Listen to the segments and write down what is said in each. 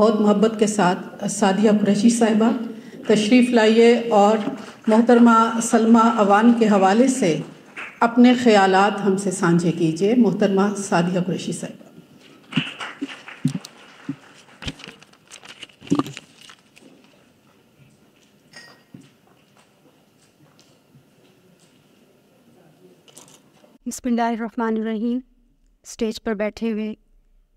बहुत मोहब्बत के साथ सादिया कुरैशी साहिबा तशरीफ़ लाइए और मोहतरमा सलमा अवान के हवाले से अपने ख़यालात हमसे साझे कीजिए। मोहतरमा सादिया कुरैशी साहिबा। बिस्मिल्लाहिर्रहमानिर्रहीम। स्टेज पर बैठे हुए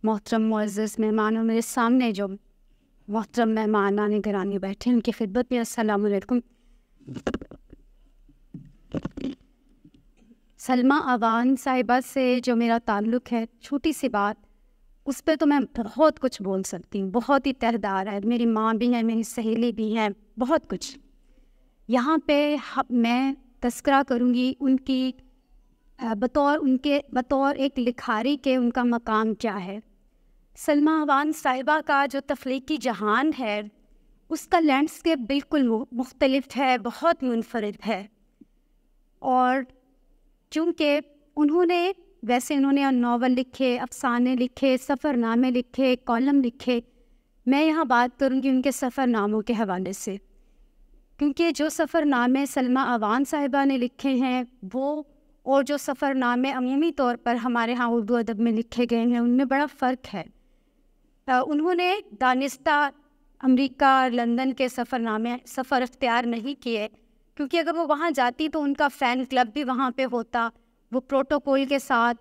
मोहतरम मुअज़्ज़ज़ मेहमानों, मेरे सामने जो मोहतरम मेहमानान गिरामी बैठे हैं, उनकी खिदमत में अस्सलामु अलैकुम। सलमा अवान साहिबा से जो मेरा ताल्लुक़ है, छोटी सी बात, उस पर तो मैं बहुत कुछ बोल सकती हूँ। बहुत ही तहदार है, मेरी माँ भी है, मेरी सहेली भी है, बहुत कुछ। यहाँ पे मैं तस्करा करूँगी उनकी बतौर एक लिखारी के उनका मकाम क्या है। सलमा अवान साहिबा का जो तख्लीकी जहान है, उसका लैंडस्केप बिल्कुल मुख्तलिफ है, बहुत मुनफरिद है। और चूँकि उन्होंने नावल लिखे, अफसाने लिखे, सफ़रनामे लिखे, कॉलम लिखे, मैं यहाँ बात करूँगी उनके सफ़रनामों के हवाले से, क्योंकि जो सफ़रनामे सलमा अवान साहिबा ने लिखे हैं वो और जो सफ़रनामे अमूमी तौर पर हमारे यहाँ उर्दू अदब में लिखे गए हैं, उनमें बड़ा फ़र्क है। उन्होंने दानिस्ता अमेरिका लंदन के सफ़र इख्तियार नहीं किए, क्योंकि अगर वो वहाँ जाती तो उनका फ़ैन क्लब भी वहाँ पे होता, वो प्रोटोकॉल के साथ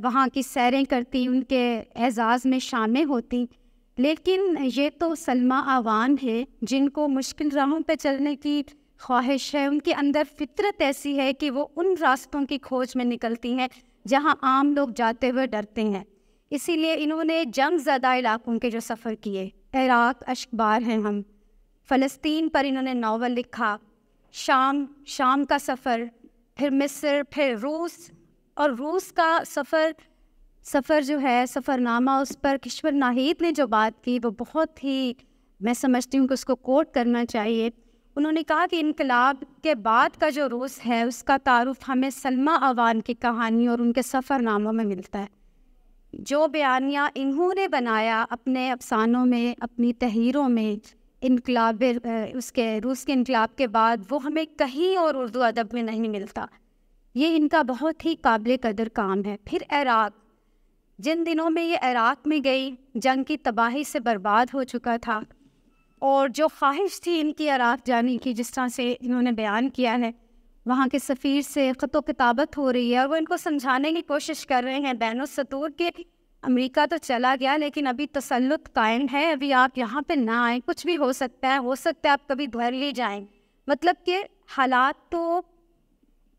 वहाँ की सैरें करती, उनके एज़ाज़ में शामिल होती। लेकिन ये तो सलमा अवान है जिनको मुश्किल राहों पे चलने की ख्वाहिश है। उनके अंदर फितरत ऐसी है कि वो उन रास्तों की खोज में निकलती हैं जहाँ आम लोग जाते हुए डरते हैं। इसीलिए इन्होंने जंग ज़दा इलाकों के जो सफ़र किए, इराक़ अशकबार हैं हम, फ़लस्तीन पर इन्होंने नावल लिखा, शाम का सफ़र, फिर मिस्र, फिर रूस, और रूस का सफ़र जो है सफ़रनामा, उस पर किश्वर नाहीद ने जो बात की वो बहुत ही, मैं समझती हूँ कि उसको कोट करना चाहिए। उन्होंने कहा कि इनकलाब के बाद का जो रूस है उसका तारुफ हमें सलमा अवान की कहानी और उनके सफ़रनामों में मिलता है। जो बयानिया इन्होंने बनाया अपने अफसानों में, अपनी तहरीरों में, इनकलाब उसके रूस के इनकलाब के बाद, वो हमें कहीं और उर्दू अदब में नहीं मिलता। ये इनका बहुत ही काबिल कदर काम है। फिर इराक़, जिन दिनों में ये इराक़ में गई, जंग की तबाही से बर्बाद हो चुका था, और जो ख्वाहिश थी इनकी इराक़ जाने की, जिस तरह से इन्होंने बयान किया है, वहाँ के सफ़ीर से ख़तो किताबत हो रही है और वो इनको समझाने की कोशिश कर रहे हैं बैनो सतूर के अमेरिका तो चला गया लेकिन अभी तसल्लुत कायम है, अभी आप यहाँ पे ना आएँ, कुछ भी हो सकता है आप कभी धर ले जाएँ। मतलब कि हालात तो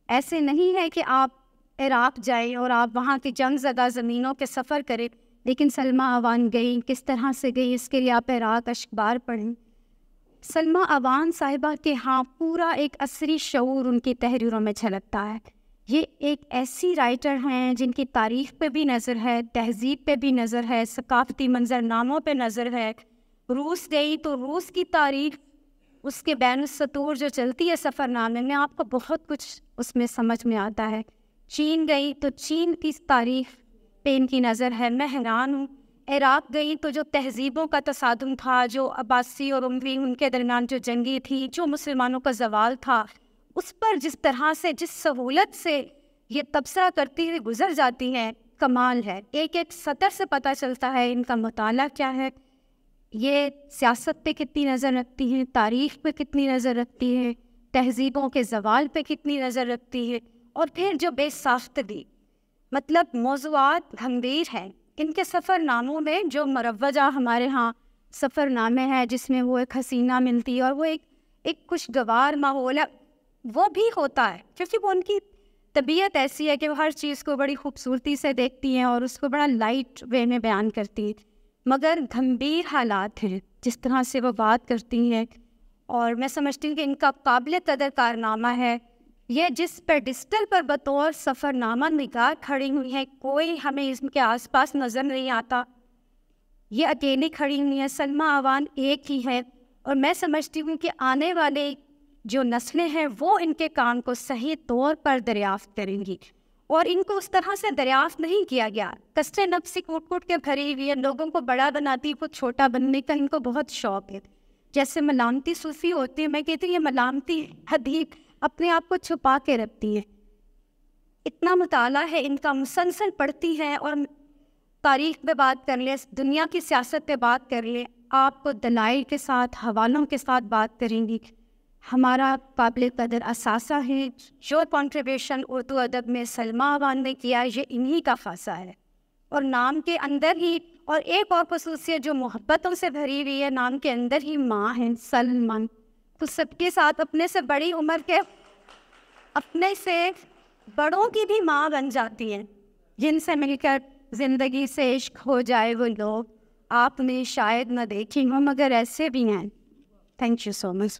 ऐसे नहीं है कि आप इराक़ जाएँ और आप वहाँ की जंग ज़दा ज़मीनों के सफ़र करें। लेकिन सलमा अवान गई, किस तरह से गई, इसके लिए आप इराक़ अशकबार पढ़ें। सलमा अवान साहिबा के यहाँ पूरा एक असरी शऊर उनकी तहरीरों में झलकता है। ये एक ऐसी राइटर हैं जिनकी तारीख़ पे भी नज़र है, तहज़ीब पे भी नज़र है, सकाफ़ती मंजरनामों पे नज़र है। रूस गई तो रूस की तारीख़, उसके बैन सतूर जो चलती है सफ़रनामे में, आपको बहुत कुछ उसमें समझ में आता है। चीन गई तो चीन की तारीख़ पे इनकी नज़र है। मैं हैरान हूँ। इराक़ गई तो जो तहज़ीबों का तसादुम था, जो अब्बासी और उमवी उनके दरमियान जो जंगी थी, जो मुसलमानों का ज़वाल था, उस पर जिस तरह से, जिस सहूलत से ये तबसरा करती हुई गुज़र जाती हैं, कमाल है। एक एक सतर से पता चलता है इनका मुताला क्या है, ये सियासत पे कितनी नज़र रखती हैं, तारीख़ पे कितनी नज़र रखती है, तहज़ीबों के ज़वाल पे कितनी नज़र रखती है। और फिर जो बेसाख्तगी, मतलब मौज़ूआत गंभीर हैं इनके सफ़रनामों में। जो मरवजा हमारे यहाँ सफ़रनामे हैं जिसमें वो एक हसीना मिलती है और वो एक खुशगवार माहौल है, वो भी होता है, क्योंकि वो उनकी तबीयत ऐसी है कि वो हर चीज़ को बड़ी खूबसूरती से देखती हैं और उसको बड़ा लाइट वे में बयान करती हैं। मगर गंभीर हालात हैं जिस तरह से वो बात करती हैं, और मैं समझती हूँ कि इनका काबिल कदर कारनामा है। ये जिस पेडिस्टल पर बतौर सफ़रनामा निगाह खड़ी हुई है, कोई हमें इसके आसपास नज़र नहीं आता। ये अकेली खड़ी हुई है, सलमा अवान एक ही है। और मैं समझती हूँ कि आने वाले जो नस्लें हैं वो इनके काम को सही तौर पर दरियाफ्त करेंगी اور ان کو اس طرح سے دریافت نہیں کیا گیا. کشت نفس سے کوٹ کوٹ کے بھری ہوئی ہے، لوگوں کو بڑا بناتی، خود چھوٹا بننے کا ان کو بہت شوق ہے. جیسے ملامتی صوفی ہوتے ہیں، میں کہتی ہوں یہ ملامتی حدیق اپنے آپ کو چھپا کے رکھتی ہیں. اتنا مطالعہ ہے ان کا، مسلسل پڑھتی ہیں، اور تاریخ پہ بات کر لیں، دنیا کی سیاست پہ بات کر لیں، آپ کو دلائل کے ساتھ، حوالوں کے ساتھ بات کریں گی. ہمارا قابل قدر اثاثہ ہے. جو کنٹریبیوشن اردو ادب میں سلمیٰ اوان نے کیا یہ انہی کا خاصہ ہے. اور نام کے اندر ہی، اور ایک اور خصوصیت جو محبتوں سے بھری ہوئی ہے، نام کے اندر ہی ماں ہے، سلمان. تو سب کے ساتھ اپنے سے بڑی عمر کے، اپنے سے بڑوں کی بھی ماں بن جاتی ہیں، جن سے مل کر زندگی سے عشق ہو جائے. وہ لوگ آپ نے شاید نہ دیکھی ہوں مگر ایسے بھی ہیں. Thank you so much.